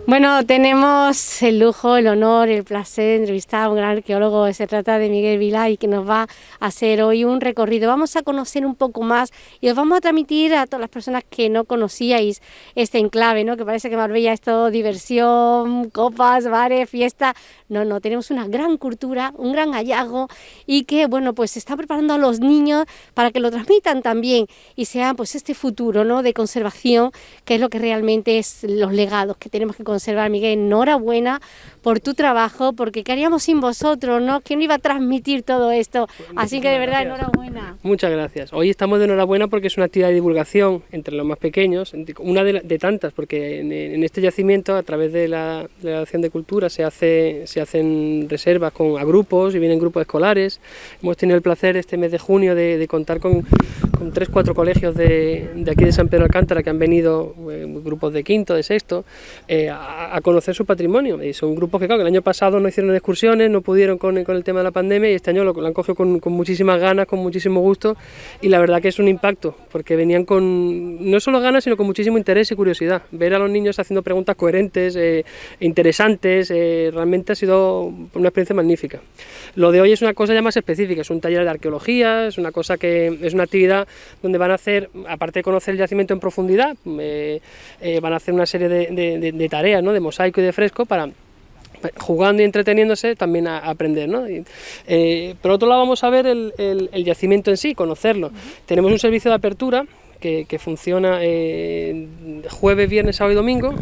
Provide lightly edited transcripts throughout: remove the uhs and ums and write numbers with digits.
Bueno, tenemos el lujo, el honor, el placer de entrevistar a un gran arqueólogo. Se trata de Miguel Vila y que nos va a hacer hoy un recorrido. Vamos a conocer un poco más y os vamos a transmitir a todas las personas que no conocíais este enclave, ¿no? Que parece que Marbella es todo diversión, copas, bares, fiesta. No, tenemos una gran cultura, un gran hallazgo y que, bueno, pues se está preparando a los niños para que lo transmitan también y sea pues este futuro, ¿no? De conservación, que es lo que realmente es los legados que tenemos que conservar. Miguel, enhorabuena por tu trabajo, porque ¿qué haríamos sin vosotros, no? ¿Quién iba a transmitir todo esto? Así que de verdad, enhorabuena. Muchas gracias. Hoy estamos de enhorabuena porque es una actividad de divulgación entre los más pequeños, una de tantas, porque en este yacimiento, a través de la Delegación de Cultura, se hacen reservas a grupos y vienen grupos escolares. Hemos tenido el placer este mes de junio de contar con 3-4 colegios de aquí de San Pedro de Alcántara que han venido, grupos de quinto, de sexto, a conocer su patrimonio. Y son grupos que, claro, que el año pasado no hicieron excursiones, no pudieron con el tema de la pandemia, y este año lo han cogido con muchísimas ganas, con muchísimo gusto, y la verdad que es un impacto, porque venían con no solo ganas, sino con muchísimo interés y curiosidad. Ver a los niños haciendo preguntas coherentes, interesantes, realmente ha sido una experiencia magnífica. Lo de hoy es una cosa ya más específica, es un taller de arqueología, es una cosa que es una actividad donde van a hacer, aparte de conocer el yacimiento en profundidad, van a hacer una serie de tareas, ¿no? De mosaico y de fresco para, jugando y entreteniéndose, también a aprender, ¿no? Por otro lado, vamos a ver el yacimiento en sí, conocerlo. Tenemos un servicio de apertura que funciona jueves, viernes, sábado y domingo.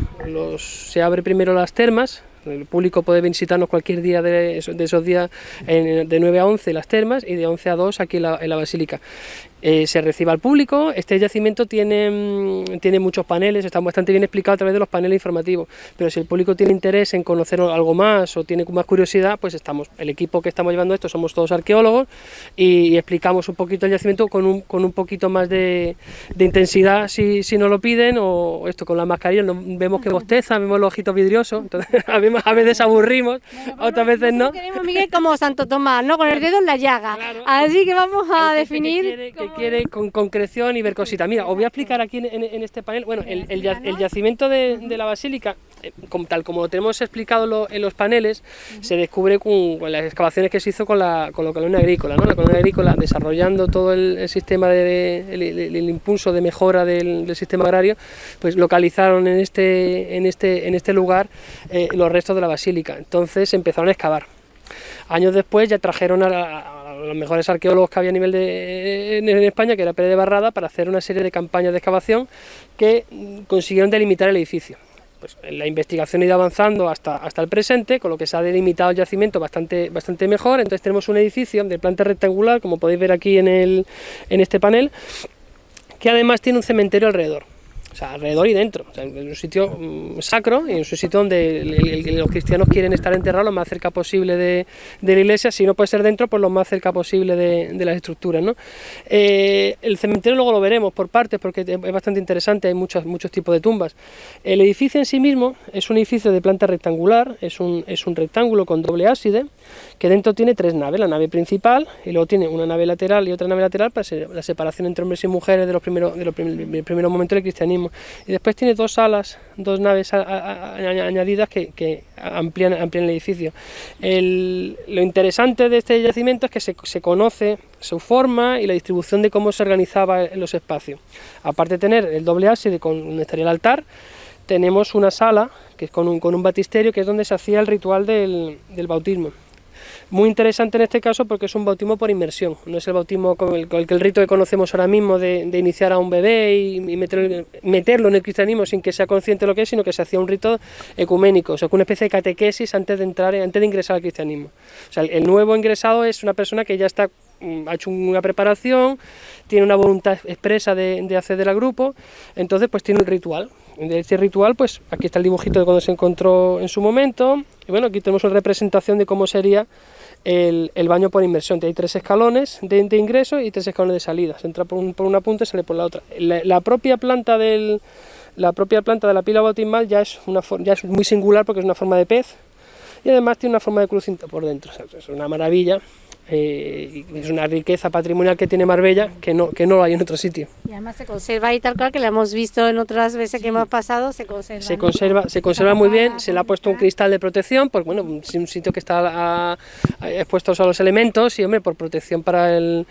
Se abre primero las termas. El público puede visitarnos cualquier día de esos días, de 9 a 11 las termas y de 11 a 2 aquí en la basílica. Se recibe al público. Este yacimiento tiene muchos paneles, está bastante bien explicado a través de los paneles informativos, pero si el público tiene interés en conocer algo más o tiene más curiosidad, pues el equipo que estamos llevando esto somos todos arqueólogos y explicamos un poquito el yacimiento con un poquito más de intensidad si nos lo piden, o esto con la mascarilla, vemos que bosteza, vemos los ojitos vidriosos, entonces a veces aburrimos, otras veces no. Queremos, Miguel, como Santo Tomás, ¿no? Con el dedo en la llaga. Claro. Así que vamos a definir... Que quiere con concreción y ver cositas. Mira, os voy a explicar aquí en este panel. Bueno, el yacimiento de la basílica, tal como lo tenemos explicado en los paneles, se descubre con las excavaciones que se hizo con la colonia agrícola, ¿no? La colonia agrícola, desarrollando todo el sistema el impulso de mejora del sistema agrario, pues localizaron en este lugar los restos de la basílica. Entonces empezaron a excavar. Años después ya trajeron a los mejores arqueólogos que había a nivel en España, que era Pérez de Barrada, para hacer una serie de campañas de excavación que consiguieron delimitar el edificio. Pues la investigación ha ido avanzando hasta el presente, con lo que se ha delimitado el yacimiento bastante mejor. Entonces tenemos un edificio de planta rectangular, como podéis ver aquí en este panel, que además tiene un cementerio alrededor. O sea, alrededor y dentro, o sea, es un sitio sacro y es un sitio donde los cristianos quieren estar enterrados lo más cerca posible de la iglesia. Si no puede ser dentro, pues lo más cerca posible de las estructuras, ¿no? El cementerio luego lo veremos por partes porque es bastante interesante, hay muchos tipos de tumbas. El edificio en sí mismo es un edificio de planta rectangular, es un rectángulo con doble ábside, que dentro tiene 3 naves, la nave principal y luego tiene una nave lateral y otra nave lateral para la separación entre hombres y mujeres de los primeros momentos del cristianismo. Y después tiene 2 salas, 2 naves añadidas que amplían el edificio. Lo interesante de este yacimiento es que se conoce su forma y la distribución de cómo se organizaba en los espacios. Aparte de tener el doble ábside donde estaría el altar, tenemos una sala que es con un baptisterio, que es donde se hacía el ritual del bautismo. Muy interesante en este caso porque es un bautismo por inmersión, no es el bautismo con el rito que conocemos ahora mismo de iniciar a un bebé y meterlo en el cristianismo sin que sea consciente de lo que es, sino que se hacía un rito ecuménico, o sea, una especie de catequesis antes de ingresar al cristianismo. O sea, el nuevo ingresado es una persona que ya ha hecho una preparación, tiene una voluntad expresa de acceder al grupo, entonces pues tiene un ritual. De este ritual, pues aquí está el dibujito de cuando se encontró en su momento, y bueno, aquí tenemos una representación de cómo sería el baño por inmersión. Hay 3 escalones de ingreso y 3 escalones de salida, se entra por una punta y sale por la otra. La propia planta de la pila bautismal ya es muy singular porque es una forma de pez y además tiene una forma de cruz por dentro, o sea, es una maravilla. y es una riqueza patrimonial que tiene Marbella que no lo hay en otro sitio. Y además se conserva ahí tal cual, que lo hemos visto en otras veces que hemos pasado, se conserva. Se conserva muy bien, se le ha puesto un cristal de protección, porque bueno, un sitio que está expuesto a los elementos y hombre, por protección para el...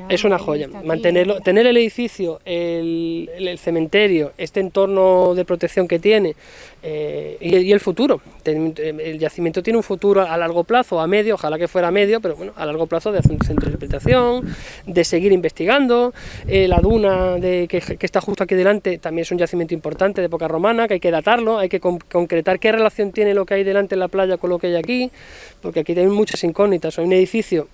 Es una joya. Mantenerlo, tener el edificio, el cementerio, este entorno de protección que tiene y el futuro. El yacimiento tiene un futuro a largo plazo, a medio, ojalá que fuera a medio, pero bueno, a largo plazo de hacer un centro de interpretación, de seguir investigando. La duna que está justo aquí delante también es un yacimiento importante de época romana, que hay que datarlo, hay que concretar qué relación tiene lo que hay delante en la playa con lo que hay aquí, porque aquí hay muchas incógnitas. Un edificio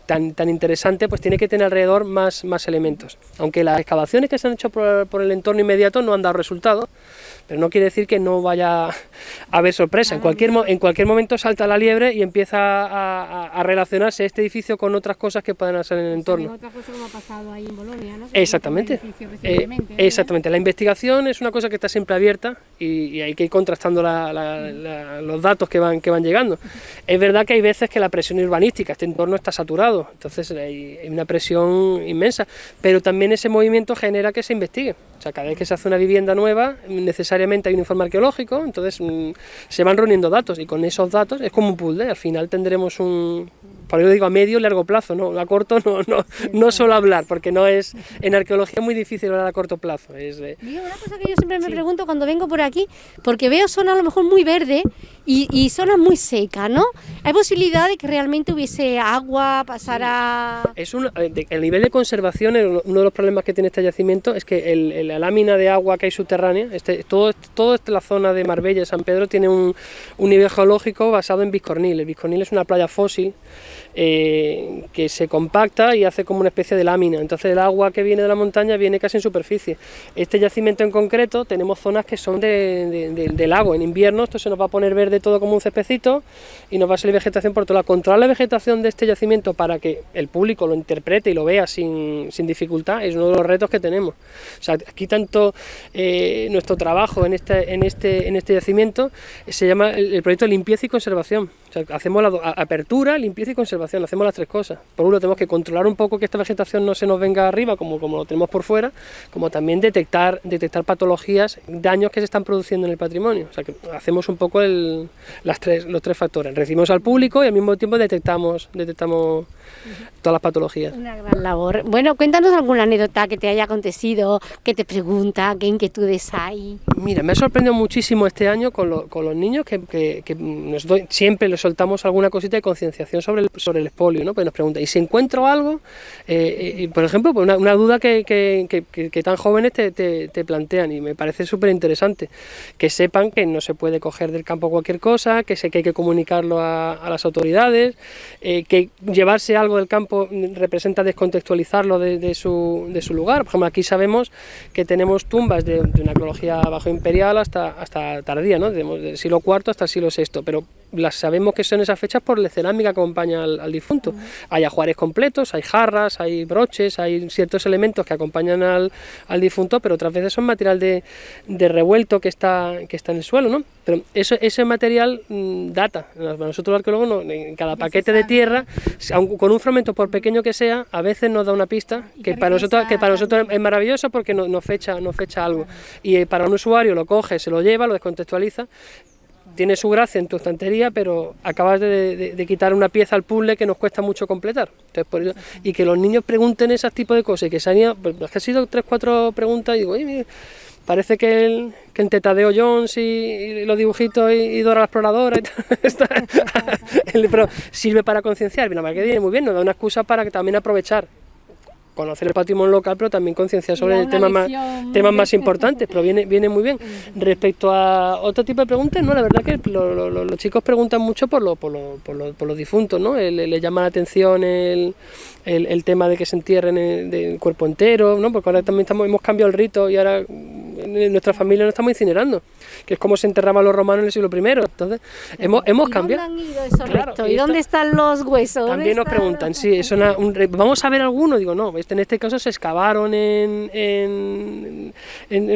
tan interesante pues tiene que tener alrededor más elementos, aunque las excavaciones que se han hecho por el entorno inmediato no han dado resultado, pero no quiere decir que no vaya a haber sorpresa. En cualquier momento salta la liebre y empieza a relacionarse este edificio con otras cosas que puedan hacer en el entorno. Otra cosa como ha pasado ahí en Bolonia, ¿no? Exactamente. Exactamente. La investigación es una cosa que está siempre abierta y hay que ir contrastando los datos que van llegando. Es verdad que hay veces que la presión urbanística, este entorno está saturado, entonces hay una presión inmensa, pero también ese movimiento genera que se investigue. O sea, cada vez que se hace una vivienda nueva, necesariamente hay un informe arqueológico, entonces se van reuniendo datos y con esos datos es como un puzzle, al final tendremos por eso digo a medio y largo plazo, no a corto, no solo hablar, porque no es, en arqueología es muy difícil hablar a corto plazo. Digo, una cosa que yo siempre me pregunto cuando vengo por aquí, porque veo zonas a lo mejor muy verde y zonas muy secas, ¿no? ¿Hay posibilidad de que realmente hubiese agua, pasara...? El nivel de conservación, uno de los problemas que tiene este yacimiento es que la lámina de agua que hay subterránea, toda la zona de Marbella y San Pedro tiene un nivel geológico basado en Biscornil. El Biscornil es una playa fósil que se compacta y hace como una especie de lámina, entonces el agua que viene de la montaña viene casi en superficie. Este yacimiento en concreto tenemos zonas que son de lago, en invierno esto se nos va a poner verde todo como un cespecito y nos va a salir vegetación por todo lado. Controlar la vegetación de este yacimiento para que el público lo interprete y lo vea sin dificultad es uno de los retos que tenemos. O sea, aquí tanto nuestro trabajo en este yacimiento se llama el proyecto de limpieza y conservación. O sea, hacemos la apertura, limpieza y conservación, hacemos las tres cosas. Por uno tenemos que controlar un poco que esta vegetación no se nos venga arriba como lo tenemos por fuera, como también detectar patologías, daños que se están produciendo en el patrimonio. O sea, que hacemos un poco los tres factores. Recibimos al público y al mismo tiempo detectamos todas las patologías. Una gran labor. Bueno, cuéntanos alguna anécdota que te haya acontecido, que te pregunta, qué inquietudes hay. Mira, me ha sorprendido muchísimo este año con los niños que siempre les soltamos alguna cosita de concienciación sobre el expolio, ¿no? Pues nos preguntan, ¿y si encuentro algo? Por ejemplo, pues una duda que tan jóvenes te plantean y me parece súper interesante, que sepan que no se puede coger del campo cualquier cosa, que hay que comunicarlo a las autoridades, que llevarse algo del campo representa descontextualizarlo de su lugar. Por ejemplo, aquí sabemos que tenemos tumbas de una arqueología bajo imperial hasta tardía, ¿no? Del siglo IV hasta el siglo VI, pero las sabemos que son esas fechas por la cerámica que acompaña al difunto. Hay ajuares completos, hay jarras, hay broches, hay ciertos elementos que acompañan al difunto, pero otras veces son material de revuelto que está en el suelo, ¿no? Pero ese material data. Nosotros los arqueólogos, en cada paquete de tierra, con un fragmento por pequeño que sea, a veces nos da una pista que para nosotros es maravilloso porque nos fecha algo. Y para un usuario lo coge, se lo lleva, lo descontextualiza, tiene su gracia en tu estantería, pero acabas de quitar una pieza al puzzle que nos cuesta mucho completar. Entonces, por eso, y que los niños pregunten ese tipo de cosas y que se han ido, pues, es que ha sido 3 o 4 preguntas y digo, oye, mira, parece que el Tetadeo Jones y los dibujitos y Dora la Exploradora y tal, pero sirve para concienciar, la verdad que viene muy bien, nos da una excusa para que también aprovechar, conocer el patrimonio local, pero también concienciar sobre temas más importantes, pero viene muy bien. Respecto a otro tipo de preguntas, no, la verdad que los chicos preguntan mucho por los difuntos, ¿no? Le llama la atención el tema de que se entierren el cuerpo entero, ¿no? Porque ahora también hemos cambiado el rito y ahora en en nuestra familia nos estamos incinerando, que es como se enterraban los romanos en el siglo I. Entonces, hemos cambiado. ¿Dónde han ido esos Claro, restos? ¿Y dónde están los huesos? También nos preguntan, sí, es vamos a ver alguno, digo, no, en este caso se excavaron en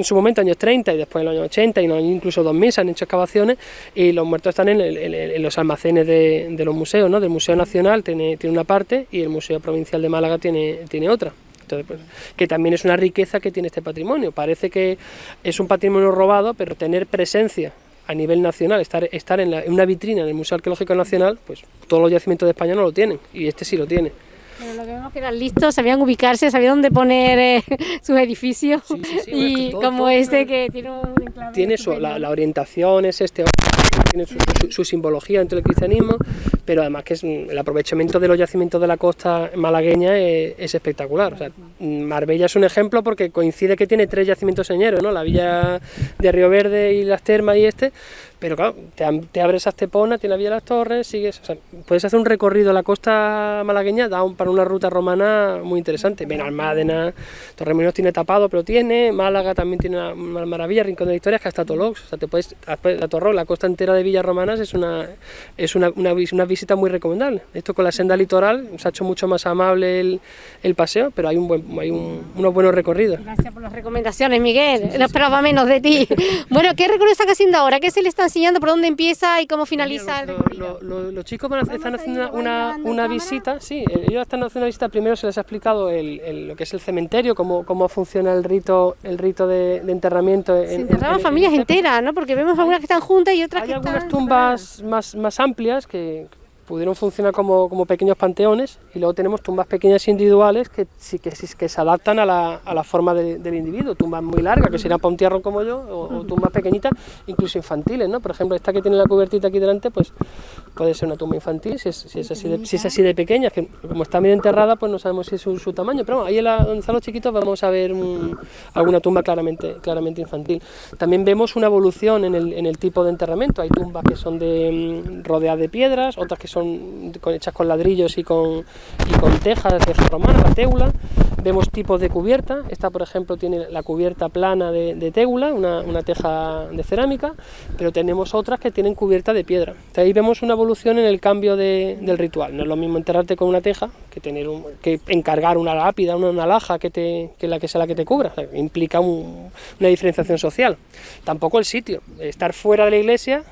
su momento, años 30 y después en los años 80 y en los años incluso 2000 se han hecho excavaciones y los muertos están en los almacenes de los museos, ¿no? Del Museo Nacional tiene una parte y el Museo Provincial de Málaga tiene otra. Entonces, pues, que también es una riqueza que tiene este patrimonio. Parece que es un patrimonio robado, pero tener presencia a nivel nacional, estar en una vitrina en el Museo Arqueológico Nacional, pues todos los yacimientos de España no lo tienen, y este sí lo tiene. Pero lo que vemos que eran listos, sabían ubicarse, sabían dónde poner sus edificios, Sí, y todo, como este que tiene un enclave. Tiene la orientación, tiene su simbología dentro del cristianismo, pero además que el aprovechamiento de los yacimientos de la costa malagueña es espectacular. O sea, Marbella es un ejemplo porque coincide que tiene 3 yacimientos señeros, ¿no? La villa de Río Verde y las termas y pero claro, te abres a Estepona, tiene la Villa de las Torres, sigues, o sea, puedes hacer un recorrido a la costa malagueña, para una ruta romana muy interesante. Benalmádena, Torremolinos tiene tapado, pero Málaga también tiene una maravilla, Rincón de Victoria, que hasta Tolox, o sea, te puedes, la Torró, la costa entera de villas romanas es una visita muy recomendable. Esto con la senda litoral se ha hecho mucho más amable el paseo, pero hay unos buenos recorridos. Gracias por las recomendaciones, Miguel, no esperaba menos de ti. Bueno, ¿qué recorrido están haciendo ahora? ¿Qué se le está enseñando? ¿Por dónde empieza y cómo finaliza el recorrido? Los chicos están haciendo una visita, sí, ellos están haciendo una visita. Primero se les ha explicado lo que es el cementerio, cómo funciona el rito de enterramiento. Se enterraban familias enteras, ¿no? Porque vemos algunas que están juntas y otras que están... Hay algunas tumbas más amplias que pudieron funcionar como pequeños panteones, y luego tenemos tumbas pequeñas individuales que se adaptan a la forma del individuo, tumbas muy largas que serían para un tierro como yo, o tumbas pequeñitas, incluso infantiles, ¿no? Por ejemplo, esta que tiene la cubiertita aquí delante, pues puede ser una tumba infantil si es así de pequeña, que como está bien enterrada, pues no sabemos si es su tamaño, pero bueno, ahí donde están los chiquitos vamos a ver alguna tumba claramente infantil. También vemos una evolución en el tipo de enterramiento. Hay tumbas que son rodeadas de piedras, otras que son hechas con ladrillos y con tejas de romana, la teula. Vemos tipos de cubierta. Esta, por ejemplo, tiene la cubierta plana de teula, una teja de cerámica, pero tenemos otras que tienen cubierta de piedra. Entonces, ahí vemos una evolución en el cambio del ritual. No es lo mismo enterrarte con una teja que encargar una lápida, una alhaja que sea la que te cubra. O sea, implica una diferenciación social. Tampoco el sitio, estar fuera de la iglesia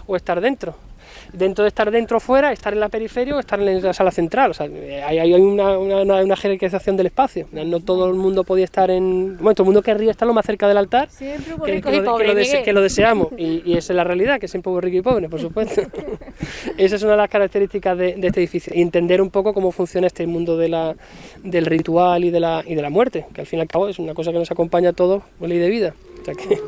o estar dentro. Dentro de estar dentro o fuera, estar en la periferia o estar en la sala central. O sea, hay una jerarquización del espacio. No todo el mundo podía estar todo el mundo querría estar lo más cerca del altar, que lo deseamos, y esa es la realidad, que siempre hubo rico y pobre, por supuesto. Esa es una de las características de este edificio, y entender un poco cómo funciona este mundo del ritual y de la muerte, que al fin y al cabo es una cosa que nos acompaña a todos, por ley de vida. O sea que...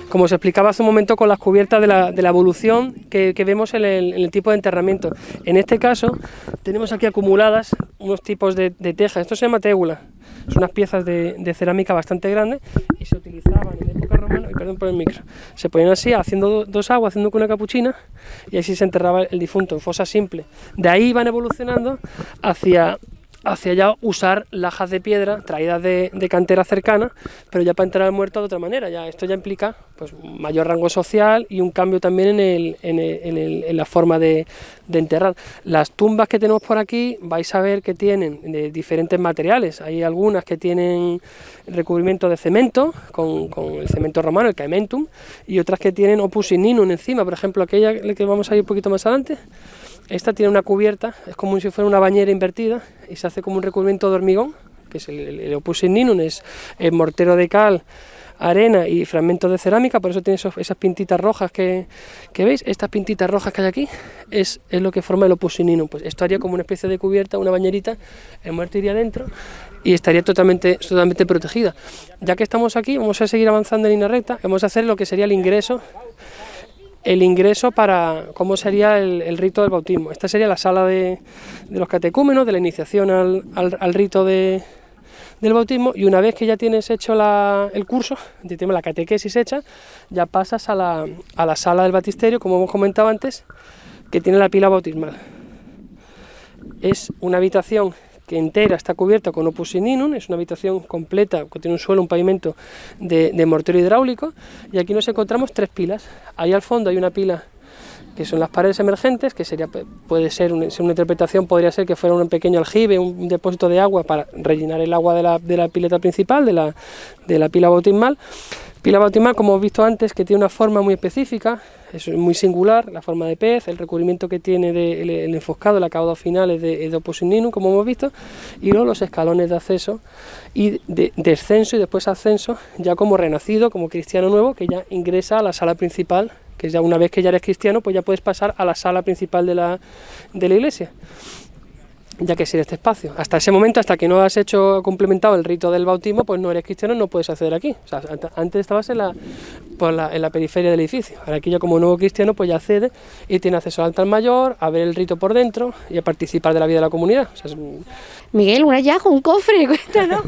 Como os explicaba hace un momento con las cubiertas de la evolución que vemos en el tipo de enterramiento. En este caso tenemos aquí acumuladas unos tipos de tejas. Esto se llama teula. Son unas piezas de cerámica bastante grandes y se utilizaban en la época romana, perdón por el micro, se ponían así haciendo dos aguas, haciendo con una capuchina, y así se enterraba el difunto en fosa simple. De ahí iban evolucionando hacia ya usar lajas de piedra traídas de cantera cercana, pero ya para enterrar al muerto de otra manera. Esto ya implica pues mayor rango social y un cambio también en la forma de enterrar. Las tumbas que tenemos por aquí vais a ver que tienen de diferentes materiales. Hay algunas que tienen recubrimiento de cemento, con el cemento romano, el caementum, y otras que tienen opus igninum encima. Por ejemplo, aquella que vamos a ir un poquito más adelante, esta tiene una cubierta, es como si fuera una bañera invertida, y se hace como un recubrimiento de hormigón, que es el opus igninum, es el mortero de cal, arena y fragmentos de cerámica. Por eso tiene esas pintitas rojas que veis. Estas pintitas rojas que hay aquí es lo que forma el opus igninum. Pues esto haría como una especie de cubierta, una bañerita, el muerto iría dentro y estaría totalmente protegida. Ya que estamos aquí, vamos a seguir avanzando en línea recta, vamos a hacer lo que sería el ingreso el ingreso para cómo sería el rito del bautismo. Esta sería la sala de los catecúmenos, de la iniciación al rito del bautismo, y una vez que ya tienes hecho el curso, ya tienes la catequesis hecha, ya pasas a la sala del baptisterio, como hemos comentado antes, que tiene la pila bautismal. Es una habitación que entera está cubierta con opus sininum, es una habitación completa, que tiene un suelo, un pavimento de mortero hidráulico, y aquí nos encontramos 3 pilas. Ahí al fondo hay una pila que son las paredes emergentes, que puede ser una interpretación, podría ser que fuera un pequeño aljibe, un depósito de agua para rellenar el agua de la pileta principal, de la pila bautismal. Pila bautismal, como hemos visto antes, que tiene una forma muy específica, es muy singular, la forma de pez, el recubrimiento que tiene el enfoscado, el acabado final es de opus sininum, como hemos visto, y luego los escalones de acceso y de descenso y después ascenso, ya como renacido, como cristiano nuevo, que ya ingresa a la sala principal, que ya una vez que ya eres cristiano, pues ya puedes pasar a la sala principal de la iglesia, ya que es este espacio. Hasta ese momento, hasta que no has complementado el rito del bautismo, pues no eres cristiano, no puedes acceder aquí. O sea, antes estabas en la periferia del edificio. Ahora aquí ya como nuevo cristiano, pues ya accede y tiene acceso al altar mayor, a ver el rito por dentro y a participar de la vida de la comunidad. O sea, Miguel, un hallazgo, un cofre, cuéntanos.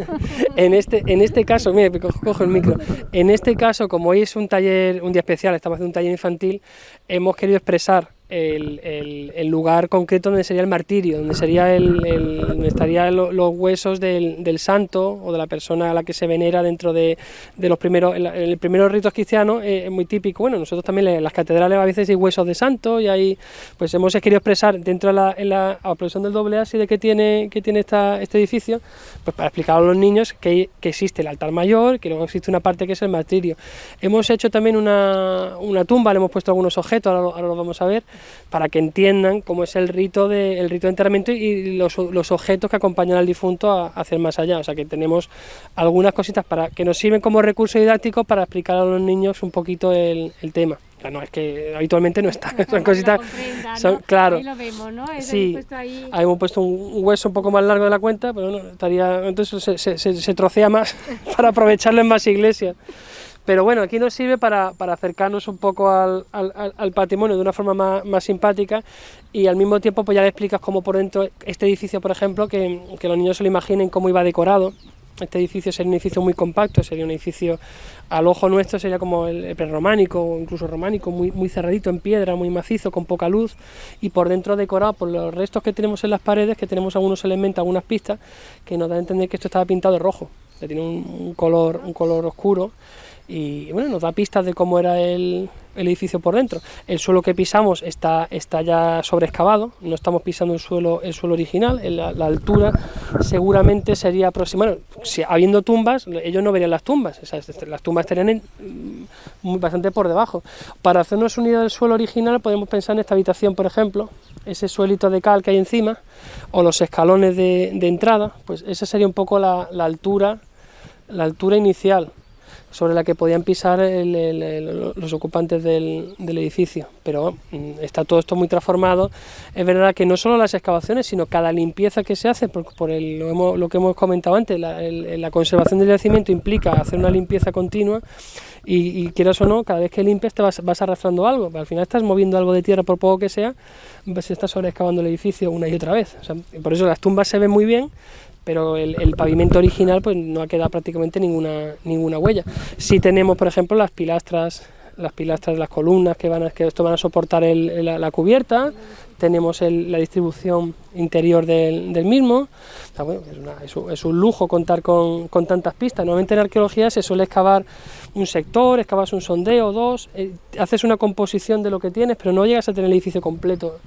en este caso, mira, cojo el micro. En este caso, como hoy es un día especial, estamos haciendo un taller infantil, hemos querido expresar el lugar concreto donde sería el martirio, donde sería donde estarían los huesos del santo o de la persona a la que se venera dentro de los primeros, el primeros ritos cristianos. Es muy típico. Bueno, nosotros también en las catedrales a veces hay huesos de santo, y ahí pues hemos querido expresar dentro de la apropiación del doble ábside que tiene este edificio, pues para explicar a los niños que existe el altar mayor, que luego existe una parte que es el martirio. Hemos hecho también una tumba, le hemos puesto algunos objetos, ahora lo vamos a ver, para que entiendan cómo es el rito de enterramiento y los objetos que acompañan al difunto hacia el más allá. O sea que tenemos algunas cositas que nos sirven como recurso didáctico para explicar a los niños un poquito el tema. No, es que habitualmente no está, son cositas, ¿no? Claro, ahí lo vemos, ¿no? Sí, ahí hemos puesto un hueso un poco más largo de la cuenta, pero no, entonces se trocea más para aprovecharlo en más iglesias. Pero bueno, aquí nos sirve para acercarnos un poco al patrimonio de una forma más simpática, y al mismo tiempo pues ya le explicas cómo por dentro este edificio, por ejemplo, que los niños se lo imaginen cómo iba decorado. Este edificio sería un edificio muy compacto, sería un edificio al ojo nuestro, sería como el prerrománico o incluso románico, muy cerradito en piedra, muy macizo, con poca luz, y por dentro decorado por los restos que tenemos en las paredes, que tenemos algunos elementos, algunas pistas que nos dan a entender que esto estaba pintado de rojo, que tiene un color oscuro. Y bueno, nos da pistas de cómo era el edificio por dentro. El suelo que pisamos está ya sobreexcavado, no estamos pisando el suelo original. La altura seguramente sería aproximada. Si habiendo tumbas, ellos no verían las tumbas, o sea, las tumbas estarían bastante por debajo. Para hacernos una idea del suelo original, podemos pensar en esta habitación, por ejemplo, ese suelito de cal que hay encima, o los escalones de entrada, pues esa sería un poco la altura inicial sobre la que podían pisar los ocupantes del edificio. Pero está todo esto muy transformado. Es verdad que no solo las excavaciones, sino cada limpieza que se hace, por lo que hemos comentado antes, la conservación del yacimiento implica hacer una limpieza continua, y quieras o no, cada vez que limpias te vas arrastrando algo. Al final estás moviendo algo de tierra, por poco que sea, se está sobreexcavando el edificio una y otra vez. O sea, por eso las tumbas se ven muy bien, pero el pavimento original pues no ha quedado prácticamente ninguna huella. Sí tenemos, por ejemplo, las pilastras de las columnas que esto van a soportar la cubierta. Tenemos la distribución interior del mismo. O sea, bueno, es un lujo contar con tantas pistas. Normalmente en arqueología se suele excavar un sector, excavas un sondeo, dos, haces una composición de lo que tienes, pero no llegas a tener el edificio completo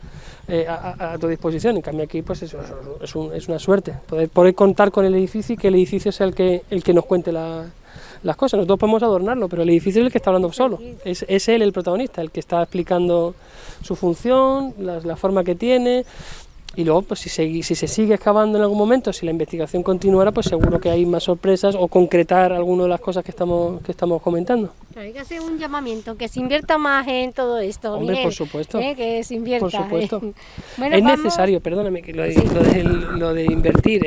a tu disposición. En cambio aquí pues es una suerte poder contar con el edificio, y que el edificio sea el que nos cuente las cosas. Nosotros podemos adornarlo, pero el edificio es el que está hablando solo, es él el protagonista, el que está explicando su función, la forma que tiene. Y luego, pues si se sigue excavando en algún momento, si la investigación continuara, pues seguro que hay más sorpresas, o concretar alguna de las cosas que estamos comentando. Hay que hacer un llamamiento, que se invierta más en todo esto. Hombre, Miguel, por supuesto. Que se invierta. Por supuesto. Bueno, es necesario, perdóname, que lo de invertir,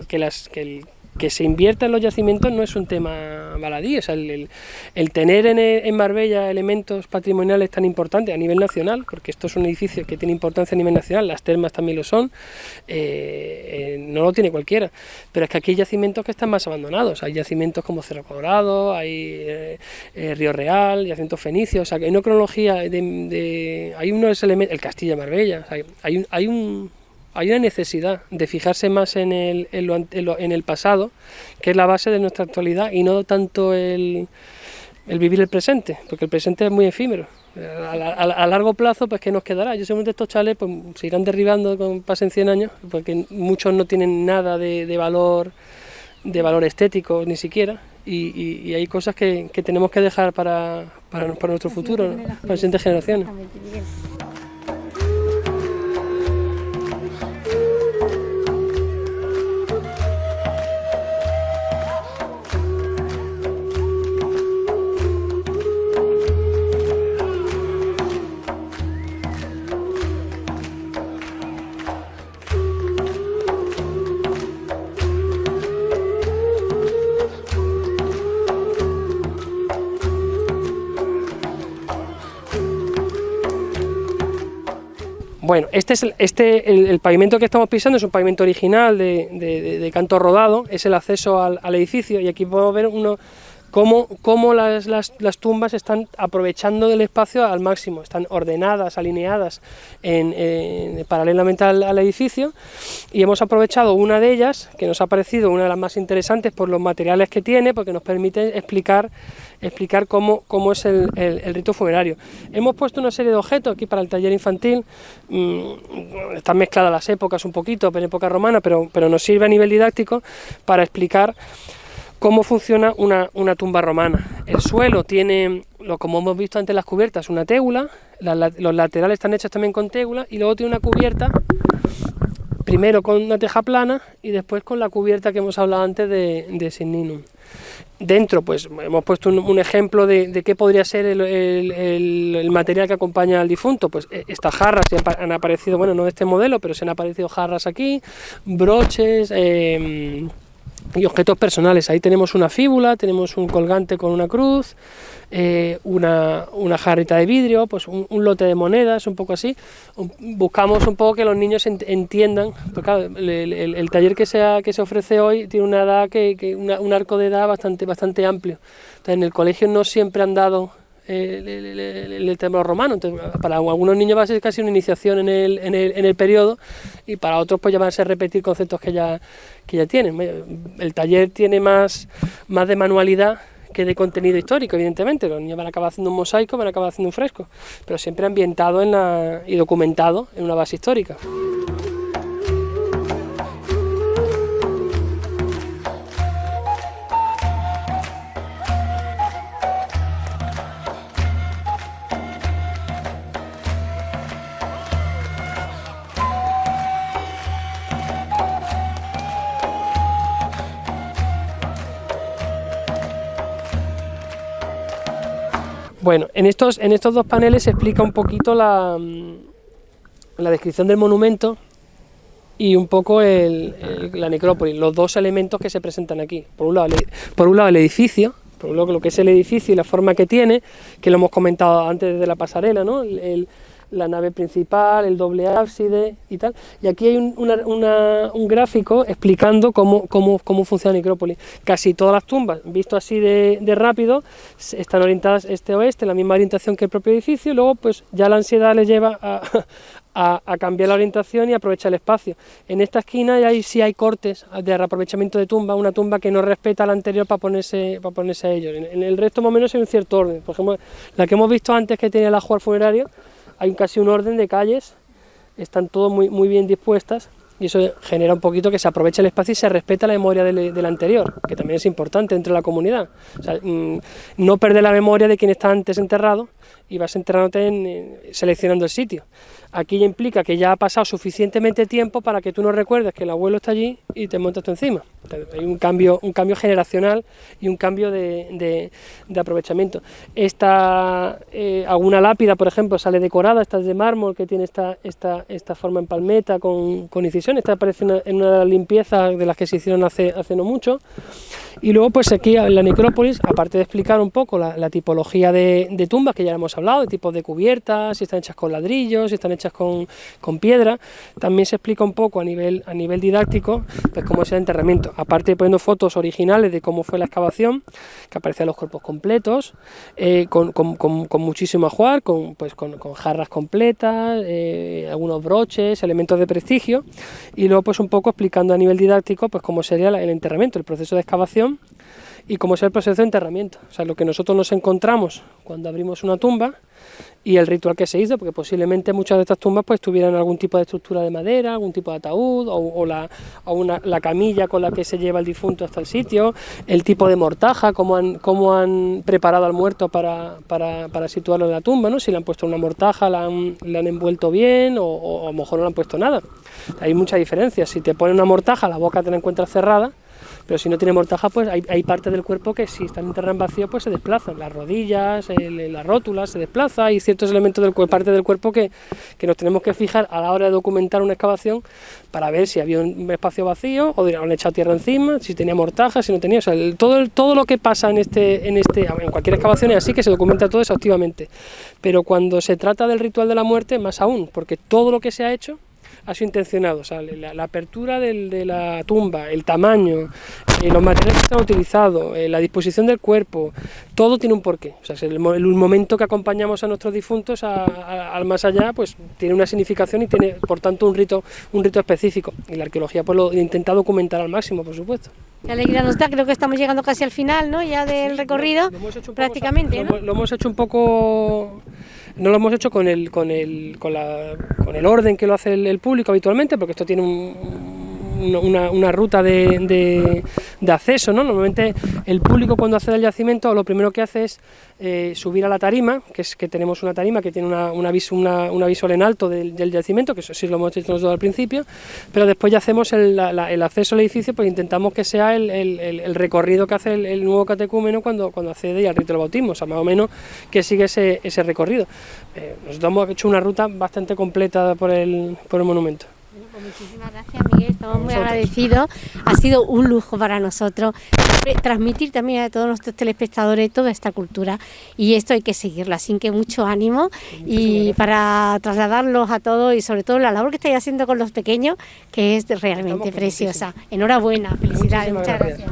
que que se invierta en los yacimientos no es un tema baladí, o sea, el tener en Marbella elementos patrimoniales tan importantes a nivel nacional, porque esto es un edificio que tiene importancia a nivel nacional, las termas también lo son, no lo tiene cualquiera, pero es que aquí hay yacimientos que están más abandonados, hay yacimientos como Cerro Colorado, hay Río Real, yacimientos fenicios, o sea, que hay una cronología hay unos elementos, el Castillo de Marbella, o sea, hay una necesidad de fijarse más en el pasado, que es la base de nuestra actualidad, y no tanto el vivir el presente, porque el presente es muy efímero. A largo plazo, pues ¿qué nos quedará? Yo seguramente estos chalets pues, se irán derribando cuando pasen 100 años, porque muchos no tienen nada de valor estético ni siquiera, y hay cosas que tenemos que dejar para nuestro futuro, para las siguientes generaciones. Bueno, el pavimento que estamos pisando es un pavimento original de canto rodado, es el acceso al edificio, y aquí podemos ver cómo las tumbas están aprovechando del espacio al máximo, están ordenadas, alineadas paralelamente al edificio, y hemos aprovechado una de ellas, que nos ha parecido una de las más interesantes por los materiales que tiene, porque nos permite explicar cómo es el rito funerario. Hemos puesto una serie de objetos aquí para el taller infantil, están mezcladas las épocas un poquito, en época romana, pero nos sirve a nivel didáctico para explicar cómo funciona una tumba romana. El suelo tiene, como hemos visto antes, las cubiertas, una tégula, los laterales están hechos también con tégula, y luego tiene una cubierta, primero con una teja plana y después con la cubierta que hemos hablado antes de signinum. Dentro pues hemos puesto un ejemplo de qué podría ser el material que acompaña al difunto. Pues estas jarras han aparecido, bueno, no de este modelo, pero se han aparecido jarras aquí, broches y objetos personales. Ahí tenemos una fíbula, tenemos un colgante con una cruz, una jarrita de vidrio, pues un lote de monedas, un poco así. Buscamos un poco que los niños entiendan, porque claro, el taller que se ofrece hoy tiene una edad un arco de edad bastante amplio. Entonces, en el colegio no siempre han dado el tema romano, entonces para algunos niños va a ser casi una iniciación en el periodo, y para otros pues ya van a ser repetir conceptos que ya tienen. El taller tiene más de manualidad que de contenido histórico, evidentemente. Los niños van a acabar haciendo un mosaico, van a acabar haciendo un fresco, pero siempre ambientado y documentado en una base histórica. Bueno, en estos dos paneles se explica un poquito la descripción del monumento y un poco la necrópolis, los dos elementos que se presentan aquí. Por un lado el edificio, por un lado lo que es el edificio y la forma que tiene, que lo hemos comentado antes de la pasarela, ¿no? La nave principal, el doble ábside y tal, y aquí hay un gráfico explicando cómo funciona la necrópolis. Casi todas las tumbas, visto así de rápido, están orientadas este-oeste, la misma orientación que el propio edificio, y luego pues ya la ansiedad les lleva a cambiar la orientación y aprovechar el espacio. En esta esquina sí hay cortes de reaprovechamiento de tumba, una tumba que no respeta la anterior para ponerse a ellos. En el resto más o menos hay un cierto orden. Por ejemplo, la que hemos visto antes, que tenía el ajuar funerario, hay casi un orden de calles, están todas muy bien dispuestas, y eso genera un poquito que se aproveche el espacio y se respeta la memoria del anterior, que también es importante dentro de la comunidad. O sea, no perder la memoria de quien está antes enterrado y vas enterrándote seleccionando el sitio. Aquí ya implica que ya ha pasado suficientemente tiempo para que tú no recuerdes que el abuelo está allí y te montas tú encima. Entonces, hay un cambio generacional y un cambio de aprovechamiento. Alguna lápida, por ejemplo, sale decorada, esta es de mármol, que tiene esta forma en palmeta con incisiones. excursión, esta aparece en una de las limpiezas de las que se hicieron hace no mucho. Y luego pues aquí en la necrópolis, aparte de explicar un poco la tipología de tumbas, que ya hemos hablado, de tipos de cubiertas, si están hechas con ladrillos, si están hechas con piedra, también se explica un poco a nivel didáctico pues cómo es el enterramiento, aparte de poniendo fotos originales de cómo fue la excavación, que aparecen los cuerpos completos, con muchísimo ajuar, con jarras completas, algunos broches, elementos de prestigio, y luego pues un poco explicando a nivel didáctico pues cómo sería el enterramiento, el proceso de excavación y cómo es el proceso de enterramiento, o sea, lo que nosotros nos encontramos cuando abrimos una tumba y el ritual que se hizo, porque posiblemente muchas de estas tumbas pues tuvieran algún tipo de estructura de madera, algún tipo de ataúd o la camilla con la que se lleva el difunto hasta el sitio, el tipo de mortaja, cómo han preparado al muerto para situarlo en la tumba, ¿no? Si le han puesto una mortaja, le han envuelto bien o a lo mejor no le han puesto nada. Hay mucha diferencia, si te ponen una mortaja la boca te la encuentras cerrada, pero si no tiene mortaja, pues hay partes del cuerpo que si están enterradas en vacío, pues se desplazan, las rodillas, las rótulas se desplazan, hay ciertos elementos parte del cuerpo que nos tenemos que fijar a la hora de documentar una excavación para ver si había un espacio vacío o han echado tierra encima, si tenía mortaja, si no tenía, o sea, todo lo que pasa en cualquier excavación es así, que se documenta todo exhaustivamente, pero cuando se trata del ritual de la muerte, más aún, porque todo lo que se ha hecho ha sido intencionado, o sea, la apertura de la tumba, el tamaño, los materiales que se han utilizado, la disposición del cuerpo, todo tiene un porqué. O sea, el momento que acompañamos a nuestros difuntos al más allá, pues tiene una significación y tiene, por tanto, un rito específico. Y la arqueología pues lo intenta documentar al máximo, por supuesto. Qué alegría nos da, creo que estamos llegando casi al final, ¿no? Ya del recorrido, prácticamente, ¿no? Lo hemos hecho un poco... No lo hemos hecho con el orden que lo hace el público habitualmente, porque esto tiene una ruta de acceso, ¿no? Normalmente el público cuando accede al yacimiento lo primero que hace es subir a la tarima, que tenemos una tarima que tiene una visual en alto del yacimiento, que eso sí lo hemos hecho nosotros al principio, pero después ya hacemos el acceso al edificio, pues intentamos que sea el recorrido que hace el nuevo catecúmeno cuando accede al rito del bautismo, o sea, más o menos que sigue ese recorrido. Nosotros hemos hecho una ruta bastante completa por el monumento. Muchísimas gracias, Miguel, estamos muy agradecidos, ha sido un lujo para nosotros transmitir también a todos nuestros telespectadores toda esta cultura, y esto hay que seguirlo, así que mucho ánimo y para trasladarlos a todos, y sobre todo la labor que estáis haciendo con los pequeños, que es realmente preciosa. Enhorabuena, felicidades, muchas gracias.